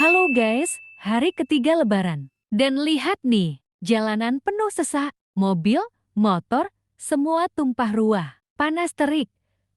Halo guys, hari ketiga Lebaran. Dan lihat nih, jalanan penuh sesak, mobil, motor, semua tumpah ruah. Panas terik,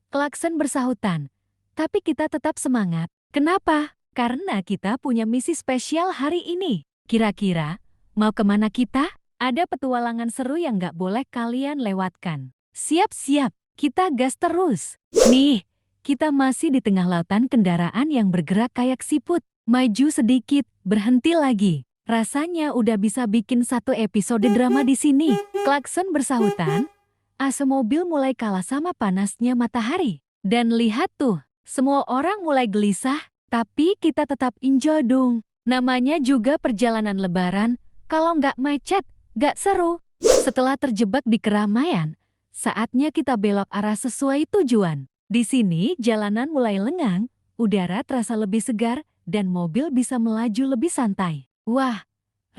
klakson bersahutan. Tapi kita tetap semangat. Kenapa? Karena kita punya misi spesial hari ini. Kira-kira, mau kemana kita? Ada petualangan seru yang gak boleh kalian lewatkan. Siap-siap, kita gas terus. Nih, kita masih di tengah lautan kendaraan yang bergerak kayak siput. Maju sedikit, berhenti lagi. Rasanya udah bisa bikin satu episode drama di sini. Klakson bersahutan, AC mobil mulai kalah sama panasnya matahari. Dan lihat tuh, semua orang mulai gelisah, tapi kita tetap enjoy dong. Namanya juga perjalanan Lebaran, kalau nggak macet, nggak seru. Setelah terjebak di keramaian, saatnya kita belok arah sesuai tujuan. Di sini jalanan mulai lengang, udara terasa lebih segar, dan mobil bisa melaju lebih santai. Wah,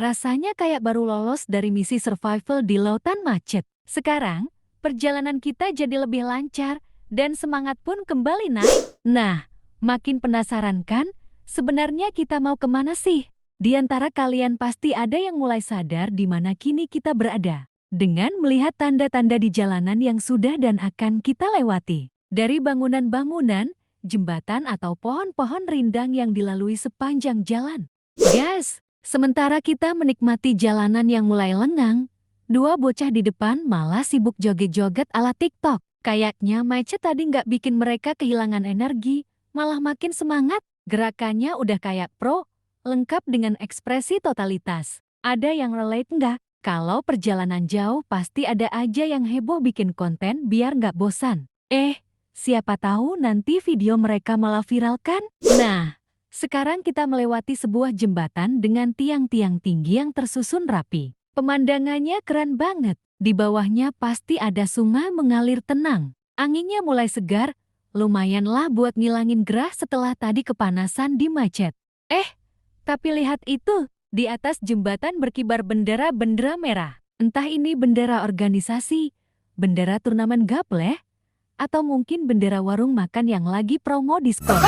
rasanya kayak baru lolos dari misi survival di lautan macet. Sekarang, perjalanan kita jadi lebih lancar, dan semangat pun kembali naik. Nah, makin penasaran kan? Sebenarnya kita mau kemana sih? Di antara kalian pasti ada yang mulai sadar di mana kini kita berada. Dengan melihat tanda-tanda di jalanan yang sudah dan akan kita lewati. Dari bangunan-bangunan, jembatan atau pohon-pohon rindang yang dilalui sepanjang jalan. Gas! Sementara kita menikmati jalanan yang mulai lengang, dua bocah di depan malah sibuk joget-joget ala TikTok. Kayaknya macet tadi nggak bikin mereka kehilangan energi, malah makin semangat. Gerakannya udah kayak pro, lengkap dengan ekspresi totalitas. Ada yang relate nggak? Kalau perjalanan jauh pasti ada aja yang heboh bikin konten biar nggak bosan. Siapa tahu nanti video mereka malah viral kan? Nah, sekarang kita melewati sebuah jembatan dengan tiang-tiang tinggi yang tersusun rapi. Pemandangannya keren banget. Di bawahnya pasti ada sungai mengalir tenang. Anginnya mulai segar, lumayanlah buat ngilangin gerah setelah tadi kepanasan di macet. Tapi lihat itu, di atas jembatan berkibar bendera-bendera merah. Entah ini bendera organisasi, bendera turnamen gapleh, atau mungkin bendera warung makan yang lagi promo diskon.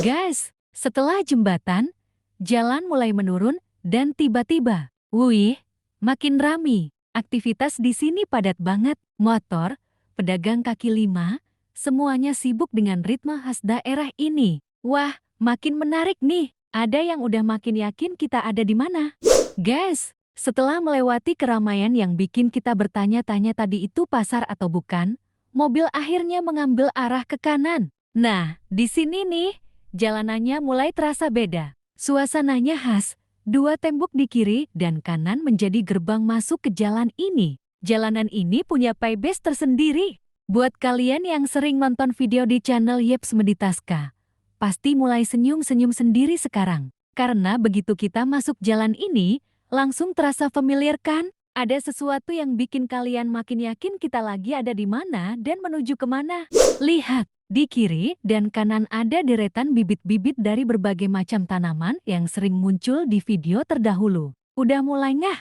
Guys, setelah jembatan, jalan mulai menurun dan tiba-tiba, wih, makin rame. Aktivitas di sini padat banget. Motor, pedagang kaki lima, semuanya sibuk dengan ritme khas daerah ini. Wah, makin menarik nih. Ada yang udah makin yakin kita ada di mana. Guys, setelah melewati keramaian yang bikin kita bertanya-tanya tadi itu pasar atau bukan, mobil akhirnya mengambil arah ke kanan. Nah, di sini nih, jalanannya mulai terasa beda. Suasananya khas, dua tembok di kiri dan kanan menjadi gerbang masuk ke jalan ini. Jalanan ini punya playbase tersendiri. Buat kalian yang sering nonton video di channel Yeps Meditaska, pasti mulai senyum-senyum sendiri sekarang. Karena begitu kita masuk jalan ini, langsung terasa familiar kan? Ada sesuatu yang bikin kalian makin yakin kita lagi ada di mana dan menuju kemana. Lihat, di kiri dan kanan ada deretan bibit-bibit dari berbagai macam tanaman yang sering muncul di video terdahulu. Udah mulai ngah?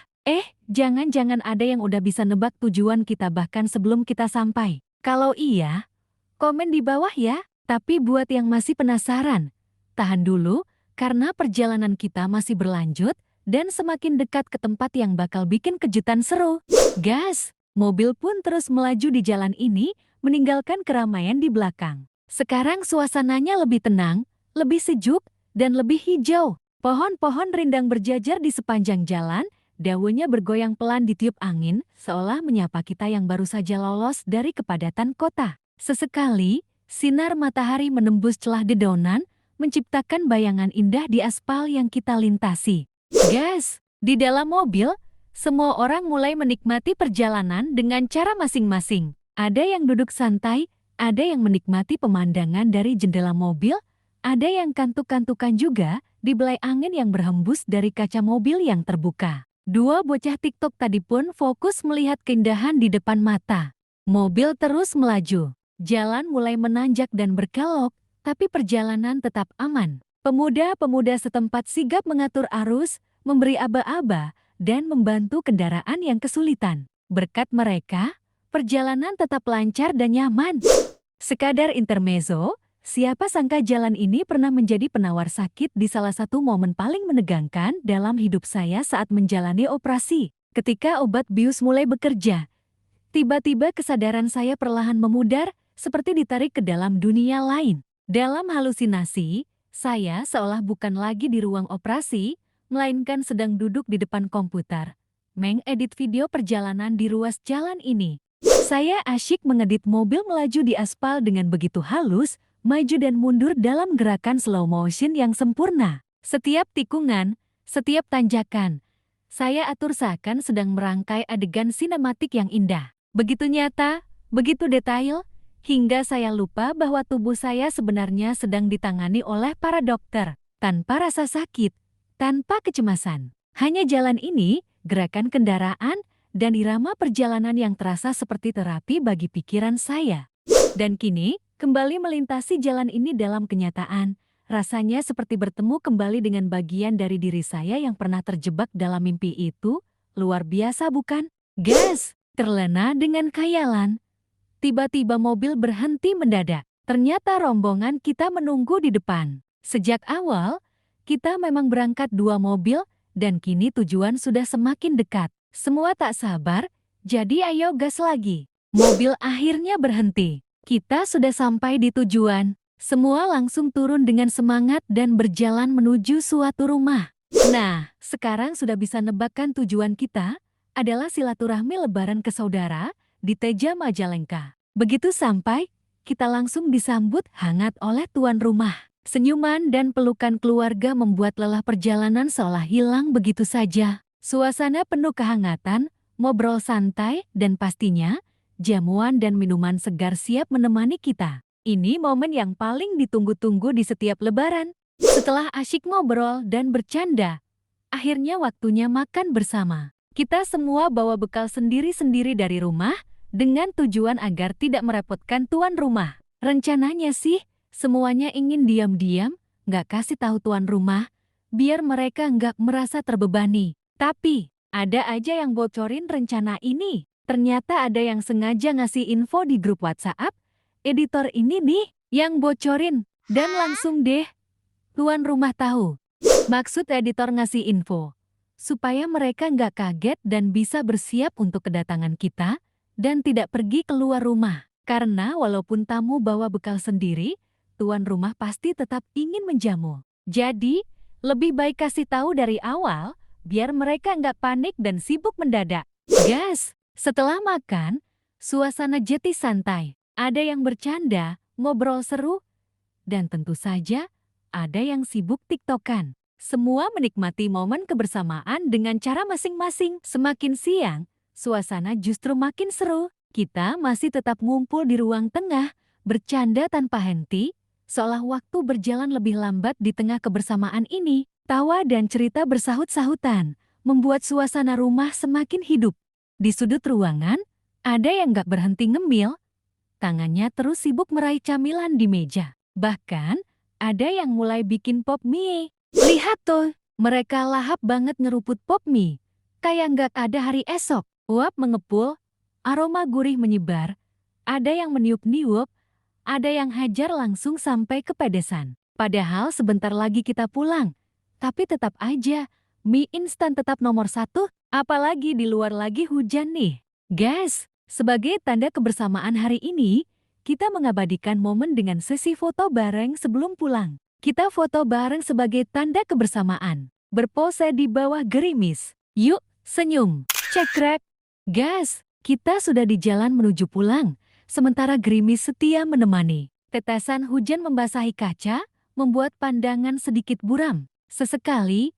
Jangan-jangan ada yang udah bisa nebak tujuan kita bahkan sebelum kita sampai. Kalau iya, komen di bawah ya. Tapi buat yang masih penasaran, tahan dulu karena perjalanan kita masih berlanjut dan semakin dekat ke tempat yang bakal bikin kejutan seru. Gas! Mobil pun terus melaju di jalan ini, meninggalkan keramaian di belakang. Sekarang suasananya lebih tenang, lebih sejuk, dan lebih hijau. Pohon-pohon rindang berjajar di sepanjang jalan, daunnya bergoyang pelan ditiup angin, seolah menyapa kita yang baru saja lolos dari kepadatan kota. Sesekali, sinar matahari menembus celah dedaunan, menciptakan bayangan indah di aspal yang kita lintasi. Guys, di dalam mobil, semua orang mulai menikmati perjalanan dengan cara masing-masing. Ada yang duduk santai, ada yang menikmati pemandangan dari jendela mobil, ada yang kantuk-kantukan juga di belai angin yang berhembus dari kaca mobil yang terbuka. Dua bocah TikTok tadi pun fokus melihat keindahan di depan mata. Mobil terus melaju. Jalan mulai menanjak dan berkelok, tapi perjalanan tetap aman. Pemuda-pemuda setempat sigap mengatur arus, memberi aba-aba, dan membantu kendaraan yang kesulitan. Berkat mereka, perjalanan tetap lancar dan nyaman. Sekadar intermezzo, Siapa sangka jalan ini pernah menjadi penawar sakit di salah satu momen paling menegangkan dalam hidup saya saat menjalani operasi. Ketika obat bius mulai bekerja, tiba-tiba kesadaran saya perlahan memudar, seperti ditarik ke dalam dunia lain. Dalam halusinasi, saya seolah bukan lagi di ruang operasi, melainkan sedang duduk di depan komputer, mengedit video perjalanan di ruas jalan ini. Saya asyik mengedit mobil melaju di aspal dengan begitu halus, maju dan mundur dalam gerakan slow motion yang sempurna. Setiap tikungan, setiap tanjakan, saya atur seakan sedang merangkai adegan sinematik yang indah. Begitu nyata, begitu detail, hingga saya lupa bahwa tubuh saya sebenarnya sedang ditangani oleh para dokter, tanpa rasa sakit, tanpa kecemasan. Hanya jalan ini, gerakan kendaraan, dan irama perjalanan yang terasa seperti terapi bagi pikiran saya. Dan kini, kembali melintasi jalan ini dalam kenyataan, rasanya seperti bertemu kembali dengan bagian dari diri saya yang pernah terjebak dalam mimpi itu. Luar biasa bukan? Gas! Terlena dengan khayalan. Tiba-tiba mobil berhenti mendadak. Ternyata rombongan kita menunggu di depan. Sejak awal, kita memang berangkat 2 mobil, dan kini tujuan sudah semakin dekat. Semua tak sabar, jadi ayo gas lagi. Mobil akhirnya berhenti. Kita sudah sampai di tujuan. Semua langsung turun dengan semangat dan berjalan menuju suatu rumah. Nah, sekarang sudah bisa nebakkan tujuan kita adalah silaturahmi lebaran ke saudara di Teja Majalengka. Begitu sampai, kita langsung disambut hangat oleh tuan rumah. Senyuman dan pelukan keluarga membuat lelah perjalanan seolah hilang begitu saja. Suasana penuh kehangatan, ngobrol santai, dan pastinya jamuan dan minuman segar siap menemani kita. Ini momen yang paling ditunggu-tunggu di setiap lebaran. Setelah asyik ngobrol dan bercanda, akhirnya waktunya makan bersama. Kita semua bawa bekal sendiri-sendiri dari rumah dengan tujuan agar tidak merepotkan tuan rumah. Rencananya sih, semuanya ingin diam-diam, nggak kasih tahu tuan rumah, biar mereka nggak merasa terbebani. Tapi, ada aja yang bocorin rencana ini. Ternyata ada yang sengaja ngasih info di grup WhatsApp. Editor ini nih yang bocorin. Dan langsung deh, tuan rumah tahu. Maksud editor ngasih info, supaya mereka nggak kaget dan bisa bersiap untuk kedatangan kita, dan tidak pergi keluar rumah. Karena walaupun tamu bawa bekal sendiri, tuan rumah pasti tetap ingin menjamu. Jadi, lebih baik kasih tahu dari awal, biar mereka nggak panik dan sibuk mendadak. Gas! Setelah makan, suasana jadi santai. Ada yang bercanda, ngobrol seru, dan tentu saja ada yang sibuk tiktokan. Semua menikmati momen kebersamaan dengan cara masing-masing. Semakin siang, suasana justru makin seru. Kita masih tetap ngumpul di ruang tengah, bercanda tanpa henti, seolah waktu berjalan lebih lambat di tengah kebersamaan ini. Tawa dan cerita bersahut-sahutan, membuat suasana rumah semakin hidup. Di sudut ruangan, ada yang gak berhenti ngemil. Tangannya terus sibuk meraih camilan di meja. Bahkan, ada yang mulai bikin pop mie. Lihat tuh, mereka lahap banget ngeruput pop mie. Kayak gak ada hari esok. Uap mengepul, aroma gurih menyebar. Ada yang meniup-niup, ada yang hajar langsung sampai kepedesan. Padahal sebentar lagi kita pulang. Tapi tetap aja, mie instan tetap nomor 1, apalagi di luar lagi hujan nih. Guys, sebagai tanda kebersamaan hari ini, kita mengabadikan momen dengan sesi foto bareng sebelum pulang. Kita foto bareng sebagai tanda kebersamaan. Berpose di bawah gerimis. Yuk, senyum. Cekrek. Gas, kita sudah di jalan menuju pulang, sementara gerimis setia menemani. Tetesan hujan membasahi kaca, membuat pandangan sedikit buram. Sesekali,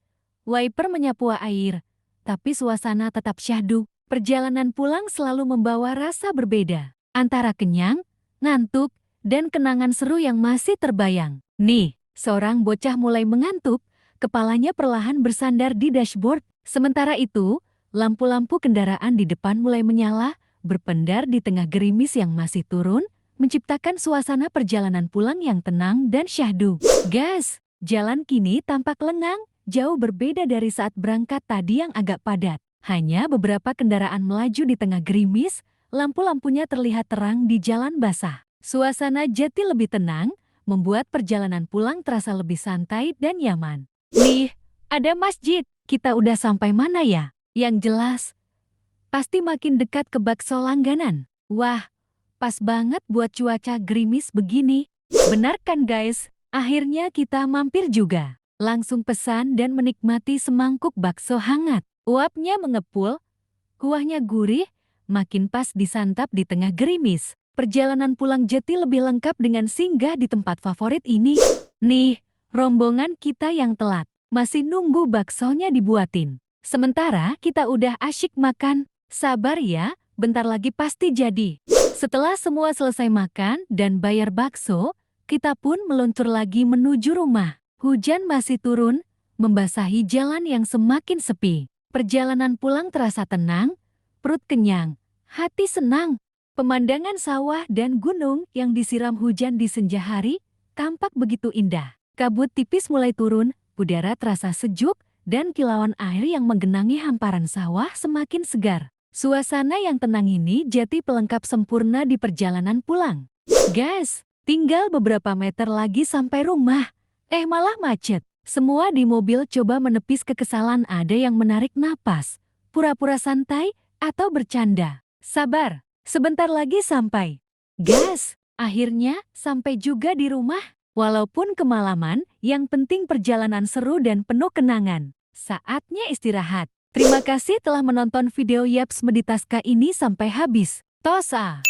wiper menyapu air, tapi suasana tetap syahdu. Perjalanan pulang selalu membawa rasa berbeda, antara kenyang, ngantuk, dan kenangan seru yang masih terbayang. Nih, seorang bocah mulai mengantuk, kepalanya perlahan bersandar di dashboard. Sementara itu, lampu-lampu kendaraan di depan mulai menyala, berpendar di tengah gerimis yang masih turun, menciptakan suasana perjalanan pulang yang tenang dan syahdu. Gas! Jalan kini tampak lengang, jauh berbeda dari saat berangkat tadi yang agak padat. Hanya beberapa kendaraan melaju di tengah gerimis, lampu-lampunya terlihat terang di jalan basah. Suasana jadi lebih tenang, membuat perjalanan pulang terasa lebih santai dan nyaman. Nih, ada masjid. Kita udah sampai mana ya? Yang jelas, pasti makin dekat ke bakso langganan. Wah, pas banget buat cuaca gerimis begini. Benar kan guys? Akhirnya kita mampir juga. Langsung pesan dan menikmati semangkuk bakso hangat. Uapnya mengepul, kuahnya gurih, makin pas disantap di tengah gerimis. Perjalanan pulang Jeti lebih lengkap dengan singgah di tempat favorit ini. Nih, rombongan kita yang telat. Masih nunggu baksonya dibuatin. Sementara kita udah asyik makan. Sabar ya, bentar lagi pasti jadi. Setelah semua selesai makan dan bayar bakso, kita pun meluncur lagi menuju rumah. Hujan masih turun, membasahi jalan yang semakin sepi. Perjalanan pulang terasa tenang, perut kenyang, hati senang. Pemandangan sawah dan gunung yang disiram hujan di senja hari tampak begitu indah. Kabut tipis mulai turun, udara terasa sejuk, dan kilauan air yang menggenangi hamparan sawah semakin segar. Suasana yang tenang ini jadi pelengkap sempurna di perjalanan pulang. Guys, tinggal beberapa meter lagi sampai rumah. Malah macet. Semua di mobil coba menepis kekesalan, ada yang menarik napas, pura-pura santai, atau bercanda. Sabar, sebentar lagi sampai. Gas, akhirnya sampai juga di rumah. Walaupun kemalaman, yang penting perjalanan seru dan penuh kenangan. Saatnya istirahat. Terima kasih telah menonton video Yaps Meditaska ini sampai habis. Tosa.